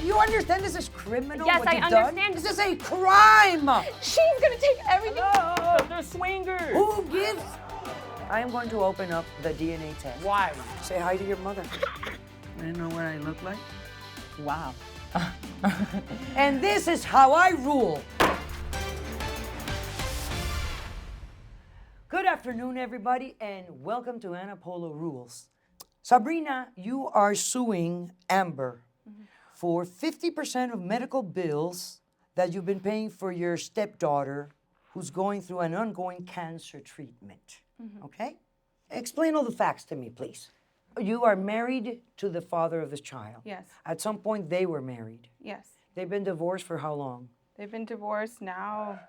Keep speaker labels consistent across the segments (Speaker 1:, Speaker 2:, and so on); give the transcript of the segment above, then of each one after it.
Speaker 1: you understand this is criminal?
Speaker 2: Yes,
Speaker 1: what
Speaker 2: I
Speaker 1: you've
Speaker 2: understand.
Speaker 1: Done? This is a crime.
Speaker 2: She's gonna take everything.
Speaker 1: Hello?
Speaker 3: They're swingers.
Speaker 1: Who gives? I am going to open up the DNA test.
Speaker 3: Why?
Speaker 1: Say hi to your mother. I know what I look like.
Speaker 3: Wow.
Speaker 1: And this is how I rule. Good afternoon, everybody, and welcome to Maria Polo Rules. Sabrina, you are suing Amber for 50% of medical bills that you've been paying for your stepdaughter who's going through an ongoing cancer treatment. Okay? Explain all the facts to me, please. You are married to the father of this child.
Speaker 4: Yes.
Speaker 1: At some point, they were married.
Speaker 4: Yes.
Speaker 1: They've been divorced for how long?
Speaker 4: They've been divorced now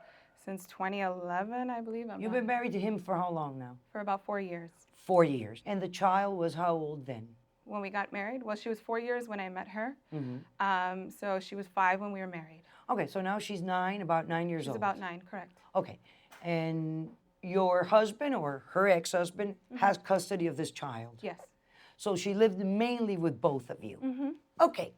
Speaker 4: since 2011, I believe.
Speaker 1: You've been married to him for how long now?
Speaker 4: For about 4 years.
Speaker 1: 4 years. And the child was how old then?
Speaker 4: When we got married, well, she was 4 years when I met her. So she was 5 when we were married.
Speaker 1: Okay, so now she's 9, about 9 years old.
Speaker 4: She's about 9, correct.
Speaker 1: Okay. And your husband or her ex-husband has custody of this child.
Speaker 4: Yes.
Speaker 1: So she lived mainly with both of you. Okay.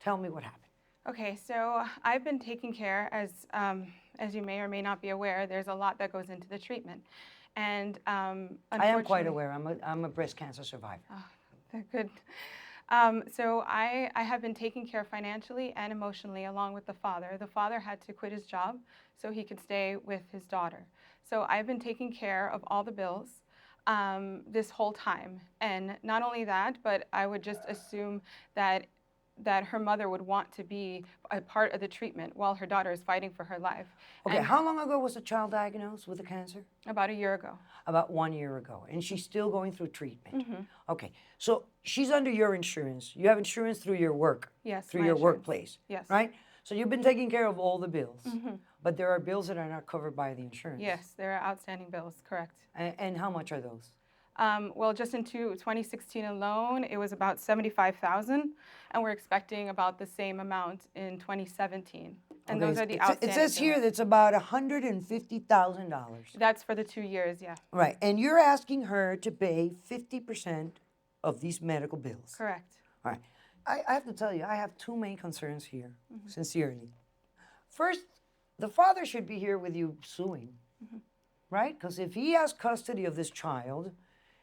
Speaker 1: Tell me what happened.
Speaker 4: Okay, so I've been taking care, as you may or may not be aware, there's a lot that goes into the treatment. And
Speaker 1: I am quite aware. I'm a breast cancer survivor.
Speaker 4: Good. So I have been taking care financially and emotionally along with the father. The father had to quit his job so he could stay with his daughter. So I've been taking care of all the bills this whole time. And not only that, but I would just assume that her mother would want to be a part of the treatment while her daughter is fighting for her life.
Speaker 1: Okay,
Speaker 4: And
Speaker 1: how long ago was the child diagnosed with the cancer?
Speaker 4: about a year ago.
Speaker 1: About 1 year ago. And she's still going through treatment. Okay, so she's under your insurance. You have insurance through your work.
Speaker 4: Yes,
Speaker 1: Through
Speaker 4: my
Speaker 1: your
Speaker 4: insurance.
Speaker 1: workplace.
Speaker 4: Yes.
Speaker 1: Right? So you've been taking care of all the bills. But there are bills that are not covered by the insurance.
Speaker 4: Yes, there are outstanding bills, correct.
Speaker 1: And how much are those?
Speaker 4: Well, just in 2016 alone, it was about $75,000, and we're expecting about the same amount in 2017. And those are the outstanding.
Speaker 1: It says here
Speaker 4: bills.
Speaker 1: that it's about $150,000.
Speaker 4: That's for the 2 years, yeah.
Speaker 1: Right, and you're asking her to pay 50% of these medical bills.
Speaker 4: Correct.
Speaker 1: All right, I have to tell you, I have two main concerns here, sincerely. First, the father should be here with you suing, right? Because if he has custody of this child,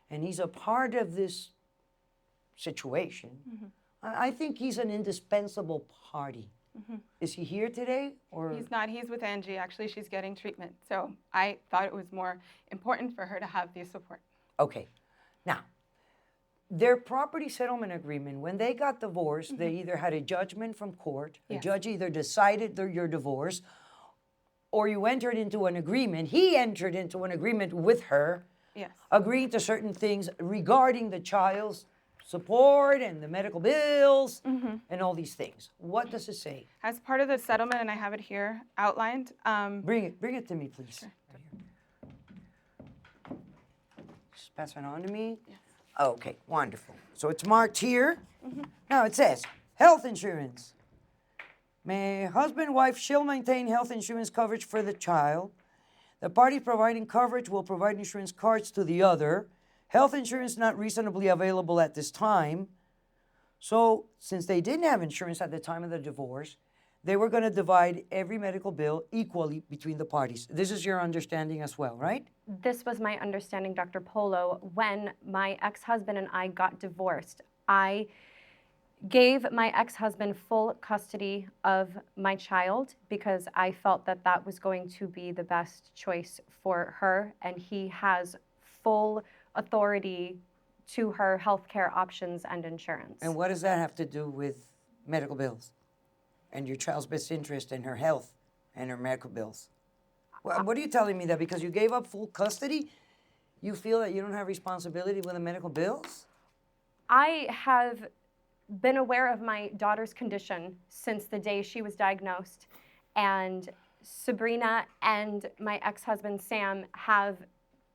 Speaker 1: and he's a part of this situation, I think he's an indispensable party. Is he here today, or?
Speaker 4: He's not. He's with Angie. Actually, she's getting treatment. So I thought it was more important for her to have the support.
Speaker 1: Okay. Now, their property settlement agreement, when they got divorced, they either had a judgment from court, the
Speaker 4: Yes.
Speaker 1: judge either decided your divorce, or you entered into an agreement. He entered into an agreement with her,
Speaker 4: Yes.
Speaker 1: agreeing to certain things regarding the child's support and the medical bills and all these things. What does it say?
Speaker 4: As part of the settlement, and I have it here outlined.
Speaker 1: Bring it to me, please. Just pass it on to me.
Speaker 4: Yes.
Speaker 1: Okay, wonderful. So it's marked here. Now it says health insurance. May husband, wife shall maintain health insurance coverage for the child. The party providing coverage will provide insurance cards to the other. Health insurance not reasonably available at this time. So since they didn't have insurance at the time of the divorce, they were going to divide every medical bill equally between the parties. This is your understanding as well, right?
Speaker 2: This was my understanding, Dr. Polo. When my ex-husband and I got divorced, I gave my ex-husband full custody of my child because I felt that that was going to be the best choice for her, and he has full authority to her healthcare options and insurance.
Speaker 1: And what does that have to do with medical bills and your child's best interest and her health and her medical bills? What are you telling me that because you gave up full custody, you feel that you don't have responsibility with the medical bills?
Speaker 2: I have been aware of my daughter's condition since the day she was diagnosed, and Sabrina and my ex-husband Sam have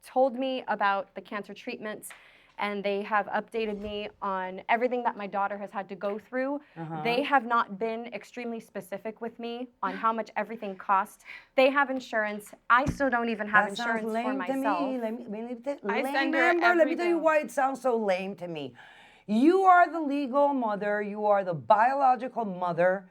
Speaker 2: told me about the cancer treatments, and they have updated me on everything that my daughter has had to go through. They have not been extremely specific with me on how much everything costs. They have insurance. I still don't even have insurance for myself.
Speaker 1: To me.
Speaker 4: I send her
Speaker 1: Amber, let me
Speaker 4: every
Speaker 1: tell you
Speaker 4: bill.
Speaker 1: why it sounds so lame to me. You are the legal mother. You are the biological mother.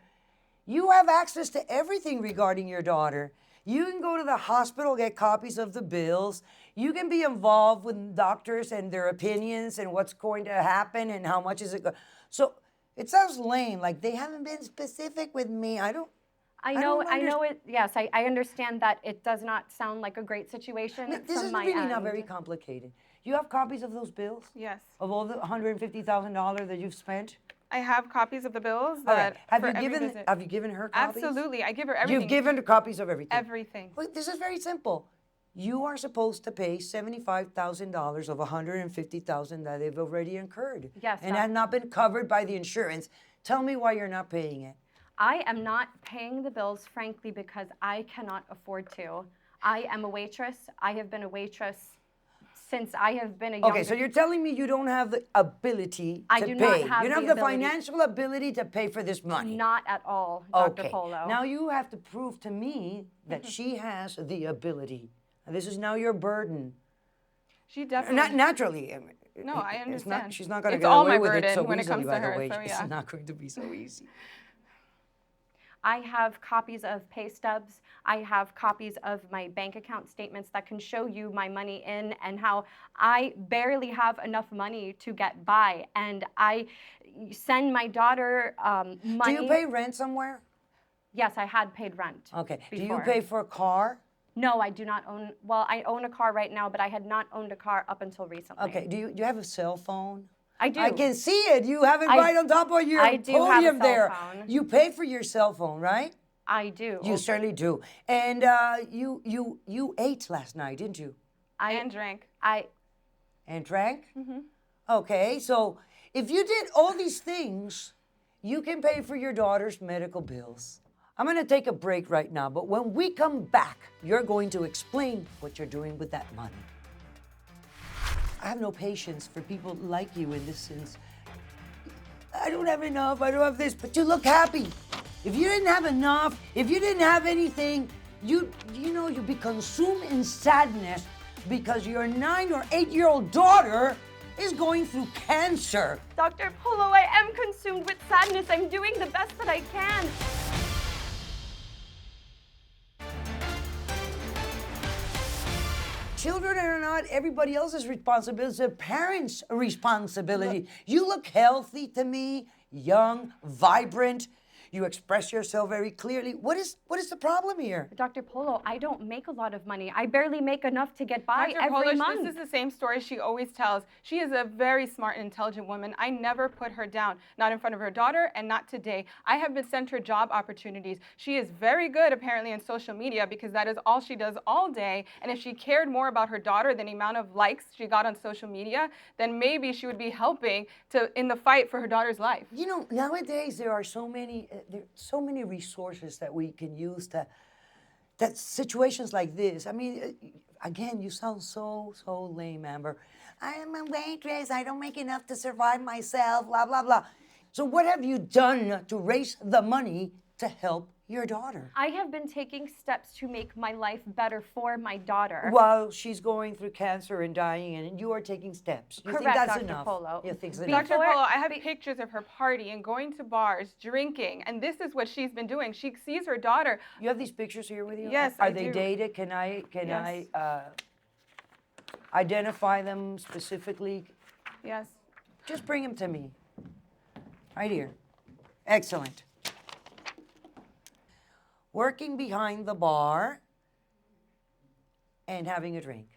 Speaker 1: You have access to everything regarding your daughter. You can go to the hospital, get copies of the bills. You can be involved with doctors and their opinions and what's going to happen and how much is it going. So it sounds lame. Like they haven't been specific with me. I know
Speaker 2: it. Yes, I understand that it does not sound like a great situation
Speaker 1: This
Speaker 2: from
Speaker 1: is
Speaker 2: my
Speaker 1: really
Speaker 2: end.
Speaker 1: not very complicated. You have copies of those bills?
Speaker 4: Yes.
Speaker 1: Of all the $150,000 that you've spent?
Speaker 4: I have copies of the bills
Speaker 1: Okay.
Speaker 4: that
Speaker 1: Have
Speaker 4: for
Speaker 1: you
Speaker 4: every
Speaker 1: given
Speaker 4: visit.
Speaker 1: have you given her copies?
Speaker 4: Absolutely. I give her everything.
Speaker 1: You've given her copies of everything.
Speaker 4: everything.
Speaker 1: Well, this is very simple. You are supposed to pay $75,000 of $150,000 that they've already incurred.
Speaker 2: Yes,
Speaker 1: And had not been covered by the insurance. Tell me why you're not paying it.
Speaker 2: I am not paying the bills, frankly, because I cannot afford to. I am a waitress. I have been a waitress since I have been a young.
Speaker 1: Okay, so you're telling me you don't have the ability
Speaker 2: I
Speaker 1: to
Speaker 2: do
Speaker 1: pay.
Speaker 2: not have
Speaker 1: you don't
Speaker 2: the
Speaker 1: have the
Speaker 2: ability.
Speaker 1: financial ability to pay for this money.
Speaker 2: Not at all, Dr.
Speaker 1: Okay.
Speaker 2: Polo.
Speaker 1: Now you have to prove to me that she has the ability. And this is now your burden.
Speaker 4: She definitely.
Speaker 1: Not naturally.
Speaker 4: No, I understand.
Speaker 1: She's not going to
Speaker 4: It's
Speaker 1: get
Speaker 4: all
Speaker 1: away
Speaker 4: my
Speaker 1: with it
Speaker 4: burden
Speaker 1: so
Speaker 4: when it
Speaker 1: easily,
Speaker 4: comes
Speaker 1: by
Speaker 4: to
Speaker 1: the
Speaker 4: her,
Speaker 1: way.
Speaker 4: so yeah.
Speaker 1: It's not going to be so easy.
Speaker 2: I have copies of pay stubs. I have copies of my bank account statements that can show you my money in and how I barely have enough money to get by. And I send my daughter money.
Speaker 1: Do you pay rent somewhere?
Speaker 2: Yes, I had paid rent.
Speaker 1: Okay. Do you
Speaker 2: before.
Speaker 1: pay for a car?
Speaker 2: No, I do not own. Well, I own a car right now, but I had not owned a car up until recently.
Speaker 1: Okay. Do you have a cell phone?
Speaker 2: I do.
Speaker 1: I can see it. You have it
Speaker 2: I-
Speaker 1: right on top of your
Speaker 2: I do have a
Speaker 1: podium
Speaker 2: cell
Speaker 1: there.
Speaker 2: phone.
Speaker 1: You pay for your cell phone, right?
Speaker 2: I do.
Speaker 1: You certainly do. And you ate last night, didn't you?
Speaker 4: and drank.
Speaker 1: And drank? Mm-hmm. Okay, so if you did all these things, you can pay for your daughter's medical bills. I'm going to take a break right now, but when we come back, you're going to explain what you're doing with that money. I have no patience for people like you in this sense. I don't have enough, I don't have this, but you look happy. If you didn't have enough, if you didn't have anything, you'd be consumed in sadness because your 9 or 8-year-old daughter is going through cancer.
Speaker 2: Dr. Polo, I am consumed with sadness. I'm doing the best that I can.
Speaker 1: Children are not everybody else's responsibility, it's their parents' responsibility. You look healthy to me, young, vibrant. You express yourself very clearly. What is the problem here?
Speaker 2: Dr. Polo, I don't make a lot of money. I barely make enough to get by
Speaker 4: Dr.
Speaker 2: every
Speaker 4: Polish,
Speaker 2: month.
Speaker 4: this is the same story she always tells. She is a very smart and intelligent woman. I never put her down, not in front of her daughter and not today. I have been sent her job opportunities. She is very good apparently in social media because that is all she does all day. And if she cared more about her daughter than the amount of likes she got on social media, then maybe she would be helping in the fight for her daughter's life.
Speaker 1: You know, nowadays there are so many resources that we can use that situations like this. I mean, again, you sound so lame, Amber. I am a waitress. I don't make enough to survive myself, blah, blah, blah. So what have you done to raise the money to help your daughter?
Speaker 2: I have been taking steps to make my life better for my daughter.
Speaker 1: While she's going through cancer and dying, and you are taking steps. You
Speaker 2: Correct,
Speaker 1: think that's
Speaker 2: Dr.
Speaker 1: enough?
Speaker 2: Polo.
Speaker 1: You think it's enough?
Speaker 4: Dr. Polo, I have pictures of her party and going to bars, drinking, and this is what she's been doing. She sees her daughter.
Speaker 1: You have these pictures here with you?
Speaker 4: Yes,
Speaker 1: Are
Speaker 4: I
Speaker 1: they
Speaker 4: do.
Speaker 1: dated? Can I
Speaker 4: Yes.
Speaker 1: identify them specifically?
Speaker 4: Yes.
Speaker 1: Just bring them to me. Right here. Excellent. Working behind the bar and having a drink.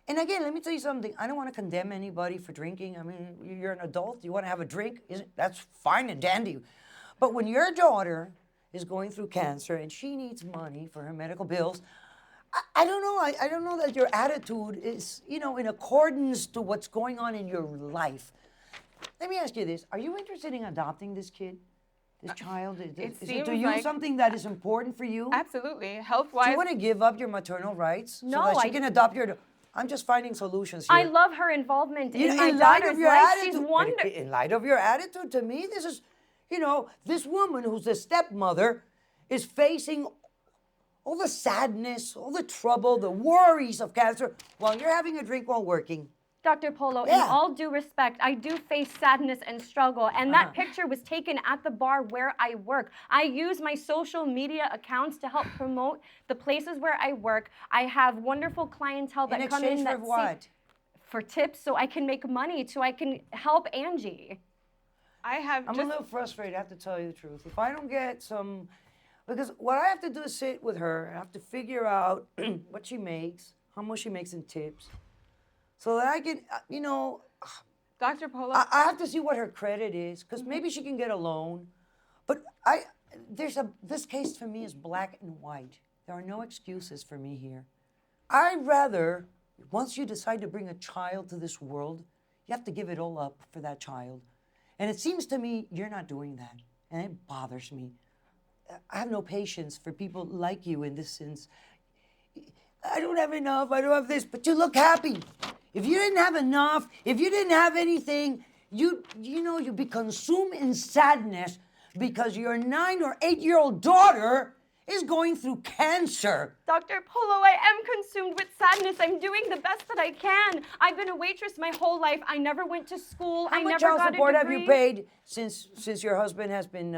Speaker 1: And again, let me tell you something. I don't want to condemn anybody for drinking. I mean, you're an adult. You want to have a drink. That's fine and dandy. But when your daughter is going through cancer and she needs money for her medical bills, I don't know. I don't know that your attitude is, in accordance to what's going on in your life. Let me ask you this. Are you interested in adopting this kid? This child? Is it to
Speaker 4: seems
Speaker 1: you
Speaker 4: like-
Speaker 1: something that is important for you?
Speaker 4: Absolutely.
Speaker 1: Do
Speaker 4: Health-wise.
Speaker 1: you want to give up your maternal rights
Speaker 2: No,
Speaker 1: so that she
Speaker 2: I-
Speaker 1: can adopt your... I'm just finding solutions here.
Speaker 2: I love her involvement in my
Speaker 1: in light
Speaker 2: daughter's
Speaker 1: of your
Speaker 2: life.
Speaker 1: attitude,
Speaker 2: She's wonderful.
Speaker 1: in light of your attitude, to me, this is, this woman who's the stepmother is facing all the sadness, all the trouble, the worries of cancer while you're having a drink while working.
Speaker 2: Dr. Polo, in
Speaker 1: Yeah.
Speaker 2: all due respect, I do face sadness and struggle, and that picture was taken at the bar where I work. I use my social media accounts to help promote the places where I work. I have wonderful clientele that
Speaker 1: In
Speaker 2: come in
Speaker 1: exchange
Speaker 2: that
Speaker 1: for what?
Speaker 2: for tips, so I can make money, so I can help Angie.
Speaker 1: I'm a little frustrated, I have to tell you the truth. If I don't get some, because what I have to do is sit with her, I have to figure out what she makes, how much she makes in tips, so that I can,
Speaker 4: Dr. Polo,
Speaker 1: I have to see what her credit is, because maybe she can get a loan. But this case for me is black and white. There are no excuses for me here. I'd rather, once you decide to bring a child to this world, you have to give it all up for that child. And it seems to me you're not doing that, and it bothers me. I have no patience for people like you in this sense. I don't have enough, I don't have this, but you look happy. If you didn't have enough, if you didn't have anything, you'd be consumed in sadness because your 9 or 8-year-old daughter is going through cancer.
Speaker 2: Dr. Polo, I am consumed with sadness. I'm doing the best that I can. I've been a waitress my whole life. I never went to school.
Speaker 1: How
Speaker 2: I
Speaker 1: much
Speaker 2: never
Speaker 1: child
Speaker 2: got
Speaker 1: support
Speaker 2: a
Speaker 1: have
Speaker 2: degree.
Speaker 1: you paid since your husband has been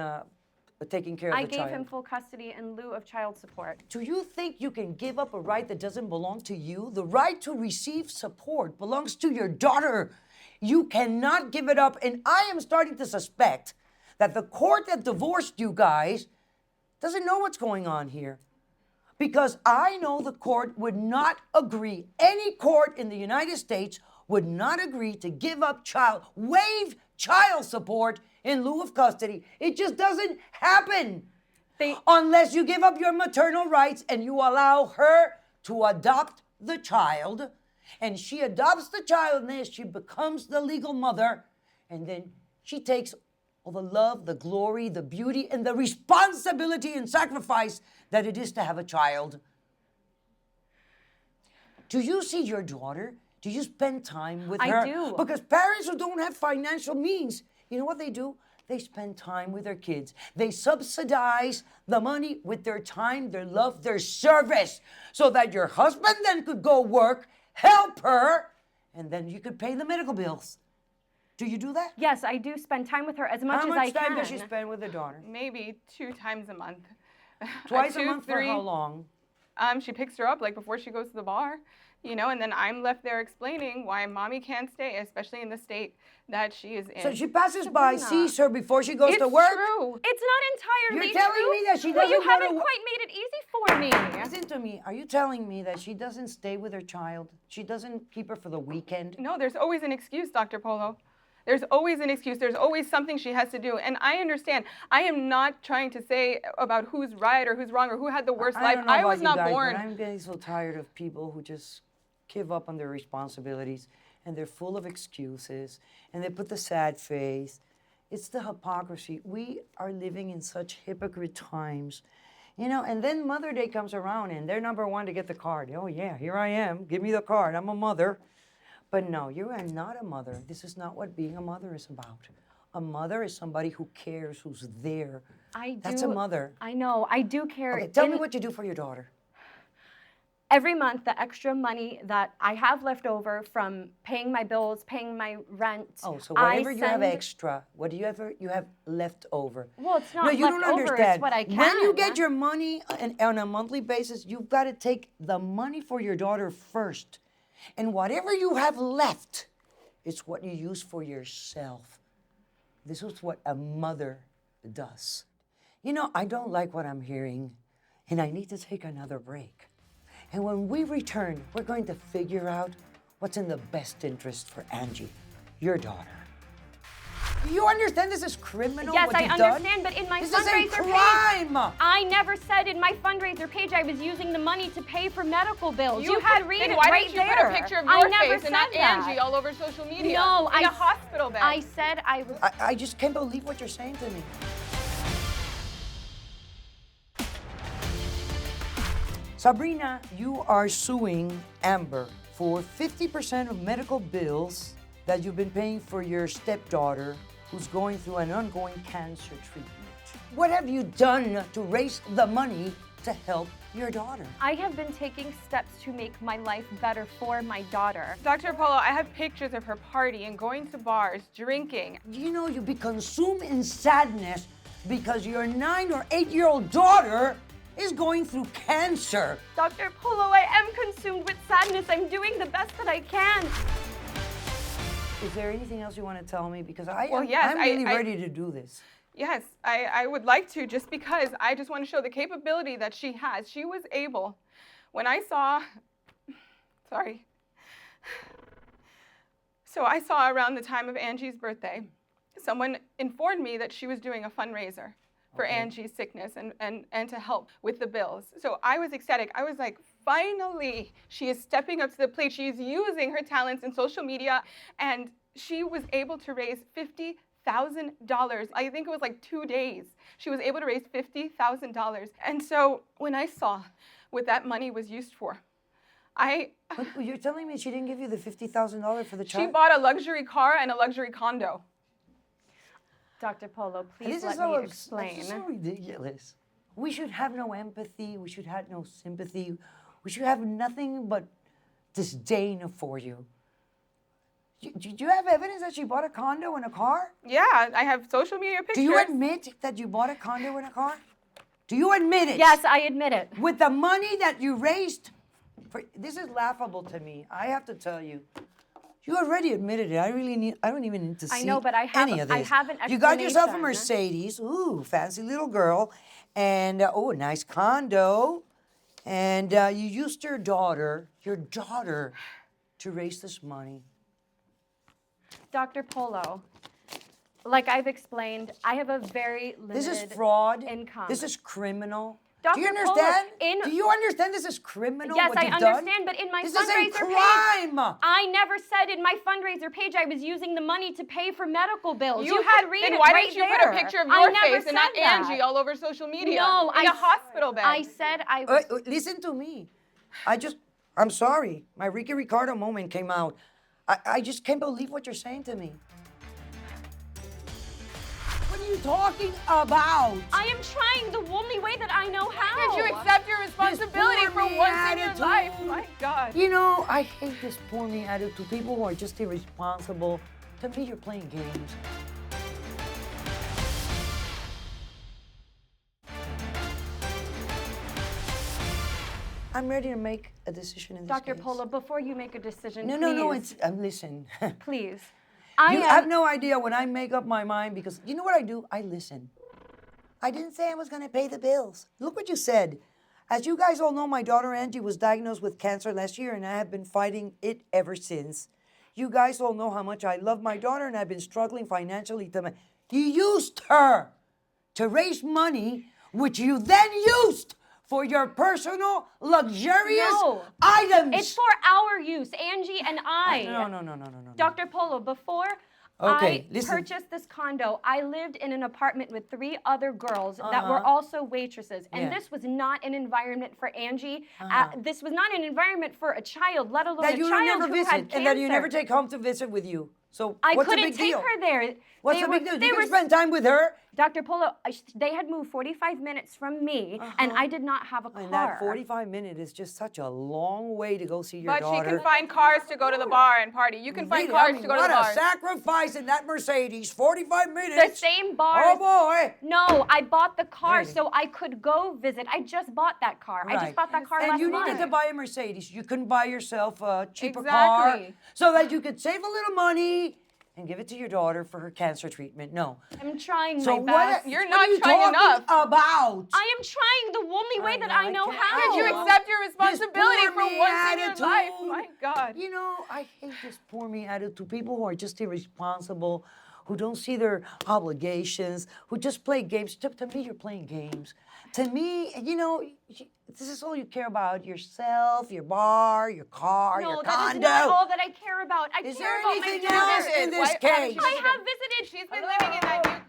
Speaker 1: taking care of
Speaker 2: I
Speaker 1: the
Speaker 2: gave
Speaker 1: child?
Speaker 2: him full custody in lieu of child support.
Speaker 1: Do you think you can give up a right that doesn't belong to you? The right to receive support belongs to your daughter. You cannot give it up. And I am starting to suspect that the court that divorced you guys doesn't know what's going on here. Because I know the court would not agree, any court in the United States would not agree to waive child support in lieu of custody. It just doesn't happen. Unless you give up your maternal rights and you allow her to adopt the child, and she adopts the child, and then she becomes the legal mother, and then she takes all the love, the glory, the beauty, and the responsibility and sacrifice that it is to have a child. Do you see your daughter? Do you spend time with her?
Speaker 2: I do.
Speaker 1: Because parents who don't have financial means, you know what they do? They spend time with their kids. They subsidize the money with their time, their love, their service, so that your husband then could go work, help her, and then you could pay the medical bills. Do you do that?
Speaker 2: Yes, I do spend time with her as much
Speaker 1: How
Speaker 2: as
Speaker 1: much
Speaker 2: I can.
Speaker 1: time does she spend with her daughter?
Speaker 4: maybe 2 times a month.
Speaker 1: Twice a
Speaker 4: 2,
Speaker 1: month for
Speaker 4: 3.
Speaker 1: how long?
Speaker 4: She picks her up like before she goes to the bar, and then I'm left there explaining why mommy can't stay, especially in the state that she is in.
Speaker 1: So she passes by,
Speaker 2: Sabrina.
Speaker 1: sees her before she goes
Speaker 4: it's
Speaker 1: to work?
Speaker 4: true.
Speaker 2: It's not entirely
Speaker 1: You're telling
Speaker 2: true.
Speaker 1: me that she
Speaker 2: Well, you
Speaker 1: doesn't go to
Speaker 2: haven't
Speaker 1: wo-
Speaker 2: quite made it easy for me.
Speaker 1: Listen to me. Are you telling me that she doesn't stay with her child? She doesn't keep her for the weekend?
Speaker 4: No, there's always an excuse, Dr. Polo. There's always an excuse. There's always something she has to do. And I understand. I am not trying to say about who's right or who's wrong or who had the worst
Speaker 1: I
Speaker 4: life.
Speaker 1: don't know
Speaker 4: I
Speaker 1: about
Speaker 4: was
Speaker 1: you
Speaker 4: not
Speaker 1: guys,
Speaker 4: born.
Speaker 1: But I'm getting so tired of people who just give up on their responsibilities, and they're full of excuses, and they put the sad face. It's the hypocrisy. We are living in such hypocrite times. And then Mother Day comes around, and they're number one to get the card. Oh, yeah, here I am. Give me the card. I'm a mother. But no, you are not a mother. This is not what being a mother is about. A mother is somebody who cares, who's there. That's a mother.
Speaker 2: I know. I do care.
Speaker 1: Okay, tell me what you do for your daughter.
Speaker 2: Every month, the extra money that I have left over from paying my bills, paying my rent.
Speaker 1: Oh, so
Speaker 2: I
Speaker 1: whatever you have
Speaker 2: send-
Speaker 1: extra, what do you have left over?
Speaker 2: Well, it's not
Speaker 1: No, you
Speaker 2: left
Speaker 1: don't
Speaker 2: over,
Speaker 1: understand.
Speaker 2: it's what I can.
Speaker 1: When you get your money on a monthly basis, you've got to take the money for your daughter first. And whatever you have left, it's what you use for yourself. This is what a mother does. I don't like what I'm hearing, and I need to take another break. And when we return, we're going to figure out what's in the best interest for Angie, your daughter. You understand this is criminal?
Speaker 2: Yes,
Speaker 1: what
Speaker 2: I
Speaker 1: you've done?
Speaker 2: understand, but in my
Speaker 1: This is a
Speaker 2: fundraiser
Speaker 1: crime.
Speaker 2: page, I never said in my fundraiser page I was using the money to pay for medical bills. You can read
Speaker 4: then
Speaker 2: it
Speaker 4: why
Speaker 2: right
Speaker 4: didn't you
Speaker 2: there.
Speaker 4: put a picture of
Speaker 2: I
Speaker 4: your
Speaker 2: never
Speaker 4: face and not
Speaker 2: said that.
Speaker 4: Angie all over social media?
Speaker 2: No,
Speaker 4: in a hospital bed.
Speaker 2: I said I was.
Speaker 1: I just can't believe what you're saying to me. Sabrina, you are suing Amber for 50% of medical bills that you've been paying for your stepdaughter who's going through an ongoing cancer treatment. What have you done to raise the money to help your daughter.
Speaker 2: I have been taking steps to make my life better for my daughter.
Speaker 4: Dr. Polo, I have pictures of her partying, going to bars, drinking.
Speaker 1: You know, you be consumed in sadness because your 9 or 8-year-old daughter is going through cancer.
Speaker 2: Dr. Polo, I am consumed with sadness. I'm doing the best that I can.
Speaker 1: Is there anything else you want to tell me? Because I'm
Speaker 4: yes,
Speaker 1: really
Speaker 4: I-
Speaker 1: ready to do this.
Speaker 4: Yes, I would like to, just because I just want to show the capability that she has. She was able, when I saw, sorry. So I saw around the time of Angie's birthday, someone informed me that she was doing a fundraiser for Angie's sickness and to help with the bills. So I was ecstatic. I was like, finally, she is stepping up to the plate. She is using her talents in social media, and she was able to raise $50,000. I think it was like 2 days. She was able to raise $50,000. And so when I saw what that money was used for,
Speaker 1: But you're telling me she didn't give you the $50,000 for the
Speaker 4: she
Speaker 1: child?
Speaker 4: bought a luxury car and a luxury condo.
Speaker 2: Dr. Polo, please
Speaker 1: This
Speaker 2: let
Speaker 1: is
Speaker 2: me
Speaker 1: so
Speaker 2: explain.
Speaker 1: This is so ridiculous. We should have no empathy. We should have no sympathy. We should have nothing but disdain for you. Do you have evidence that she bought a condo and a car?
Speaker 4: Yeah, I have social media pictures.
Speaker 1: Do you admit that you bought a condo and a car? Do you admit it?
Speaker 2: Yes, I admit it.
Speaker 1: With the money that you raised? This is laughable to me. I have to tell you. You already admitted it. I don't even need to see
Speaker 2: I know, but I have-
Speaker 1: any of
Speaker 2: I
Speaker 1: this.
Speaker 2: have an
Speaker 1: You got yourself a
Speaker 2: explanation.
Speaker 1: Mercedes. Ooh, fancy little girl. And, a nice condo. And you used your daughter, to raise this money.
Speaker 2: Dr. Polo, like I've explained, I have a very
Speaker 1: This
Speaker 2: limited
Speaker 1: is fraud.
Speaker 2: income.
Speaker 1: This is criminal.
Speaker 2: Dr.
Speaker 1: Do you
Speaker 2: Polo,
Speaker 1: understand? Do you understand this is criminal?
Speaker 2: Yes,
Speaker 1: what
Speaker 2: I
Speaker 1: you've
Speaker 2: understand,
Speaker 1: done?
Speaker 2: but in my
Speaker 1: This is a
Speaker 2: fundraiser
Speaker 1: crime.
Speaker 2: page, I never said in my fundraiser page I was using the money to pay for medical bills.
Speaker 4: You
Speaker 2: can read
Speaker 4: then
Speaker 2: it
Speaker 4: why
Speaker 2: right
Speaker 4: didn't you
Speaker 2: there.
Speaker 4: put a picture of
Speaker 2: I
Speaker 4: your
Speaker 2: never
Speaker 4: face and not
Speaker 2: said that.
Speaker 4: Angie all over social media?
Speaker 2: No,
Speaker 4: in a hospital bed.
Speaker 2: I said I was.
Speaker 1: Listen to me. I'm sorry. My Ricky Ricardo moment came out. I just can't believe what you're saying to me. What are you talking about?
Speaker 2: I am trying the only way that I know how.
Speaker 4: Did you accept your responsibility
Speaker 1: poor
Speaker 4: for
Speaker 1: me
Speaker 4: once in your
Speaker 1: attitude.
Speaker 4: life? My God.
Speaker 1: You know, I hate this poor me attitude. People who are just irresponsible. To me, you're playing games. I'm ready to make a decision in this
Speaker 2: Dr.
Speaker 1: case.
Speaker 2: Polo, before you make a decision,
Speaker 1: No,
Speaker 2: please.
Speaker 1: no, no. It's listen.
Speaker 2: Please.
Speaker 1: You have no idea when I make up my mind because you know what I do? I listen. I didn't say I was going to pay the bills. Look what you said. As you guys all know, my daughter Angie was diagnosed with cancer last year, and I have been fighting it ever since. You guys all know how much I love my daughter, and I've been struggling financially to. You used her to raise money, which you then used for your personal luxurious
Speaker 2: No.
Speaker 1: items.
Speaker 2: It's for our use, Angie and I.
Speaker 1: No.
Speaker 2: Dr. Polo, before
Speaker 1: Okay,
Speaker 2: I
Speaker 1: listen.
Speaker 2: purchased this condo, I lived in an apartment with 3 other girls that were also waitresses. And
Speaker 1: Yeah.
Speaker 2: this was not an environment for Angie. This was not an environment for a child, let alone
Speaker 1: That
Speaker 2: a
Speaker 1: you
Speaker 2: child
Speaker 1: never
Speaker 2: who
Speaker 1: visit,
Speaker 2: had cancer.
Speaker 1: and that you never take home to visit with you. So
Speaker 2: I
Speaker 1: what's the
Speaker 2: couldn't
Speaker 1: big
Speaker 2: take
Speaker 1: deal?
Speaker 2: her there.
Speaker 1: What's
Speaker 2: They
Speaker 1: the
Speaker 2: were-
Speaker 1: big deal?
Speaker 2: they
Speaker 1: You
Speaker 2: were
Speaker 1: can spend time with her.
Speaker 2: Dr. Polo, they had moved 45 minutes from me, and I did not have a car.
Speaker 1: And that 45 minutes is just such a long way to go see your
Speaker 4: But
Speaker 1: daughter.
Speaker 4: she can find cars to go to the bar and party. You can find
Speaker 1: Really,
Speaker 4: cars
Speaker 1: I mean,
Speaker 4: to go to
Speaker 1: what
Speaker 4: the bar.
Speaker 1: a sacrifice in that Mercedes. 45
Speaker 2: The
Speaker 1: minutes.
Speaker 2: same bars.
Speaker 1: Oh boy.
Speaker 2: No, I bought the car
Speaker 1: Really?
Speaker 2: so I could go visit. I just bought that car. I just bought that car
Speaker 1: and
Speaker 2: last
Speaker 1: you
Speaker 2: month.
Speaker 1: needed to buy a Mercedes. You couldn't buy yourself a cheaper car
Speaker 4: Exactly.
Speaker 1: so that you could save a little money and give it to your daughter for her cancer treatment. No.
Speaker 2: I'm trying
Speaker 1: So
Speaker 2: my best.
Speaker 4: You're
Speaker 1: what
Speaker 4: not
Speaker 1: are you
Speaker 4: trying
Speaker 1: talking
Speaker 4: enough.
Speaker 1: about?
Speaker 2: I am trying the only way that I know
Speaker 1: can't-
Speaker 2: how.
Speaker 4: Did you
Speaker 1: Oh.
Speaker 4: accept your responsibility
Speaker 1: This
Speaker 4: for
Speaker 1: poor me
Speaker 4: once in your
Speaker 1: attitude.
Speaker 4: life? My God.
Speaker 1: You know, I hate this poor me attitude. People who are just irresponsible, who don't see their obligations, who just play games. To me, you're playing games. To me, you know, this is all you care about: yourself, your bar, your car,
Speaker 2: No,
Speaker 1: your
Speaker 2: that is
Speaker 1: condo.
Speaker 2: not all that I care about. I
Speaker 1: Is
Speaker 2: care
Speaker 1: there
Speaker 2: about
Speaker 1: anything
Speaker 2: my
Speaker 1: else
Speaker 2: daughter.
Speaker 1: in this
Speaker 4: Why haven't
Speaker 1: case?
Speaker 4: you
Speaker 2: I
Speaker 4: visited?
Speaker 2: have visited.
Speaker 4: She's been living in that.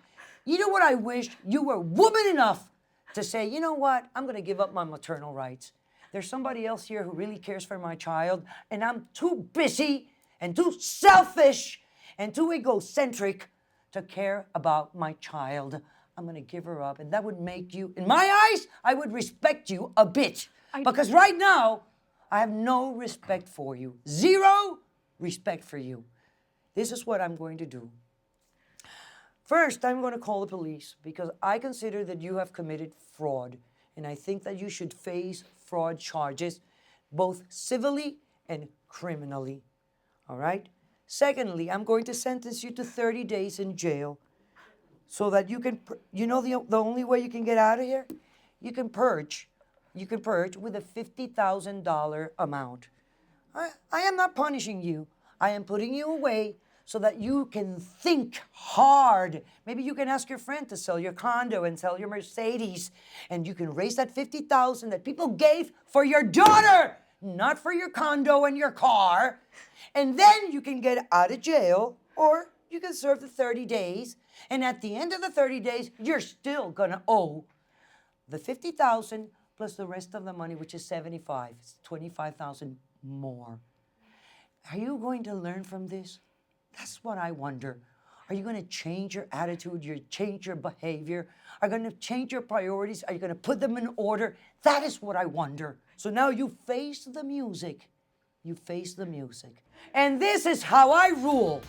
Speaker 1: You know what I wish? You were woman enough to say, you know what? I'm going to give up my maternal rights. There's somebody else here who really cares for my child, and I'm too busy and too selfish and too egocentric to care about my child. I'm going to give her up. And that would make you, in my eyes, I would respect you a bit. Because right now, I have no respect for you. Zero respect for you. This is what I'm going to do. First, I'm going to call the police because I consider that you have committed fraud. And I think that you should face fraud charges, both civilly and criminally. All right? Secondly, I'm going to sentence you to 30 days in jail so that you can, you know the only way you can get out of here? You can purge with a $50,000 amount. I am not punishing you. I am putting you away so that you can think hard. Maybe you can ask your friend to sell your condo and sell your Mercedes, and you can raise that $50,000 that people gave for your daughter, not for your condo and your car. And then you can get out of jail, or you can serve the 30 days. And at the end of the 30 days, you're still gonna owe the $50,000 plus the rest of the money, which is $75,000. It's $25,000 more. Are you going to learn from this? That's what I wonder. Are you going to change your attitude, change your behavior? Are you going to change your priorities? Are you going to put them in order? That is what I wonder. So now you face the music. You face the music. And this is how I rule.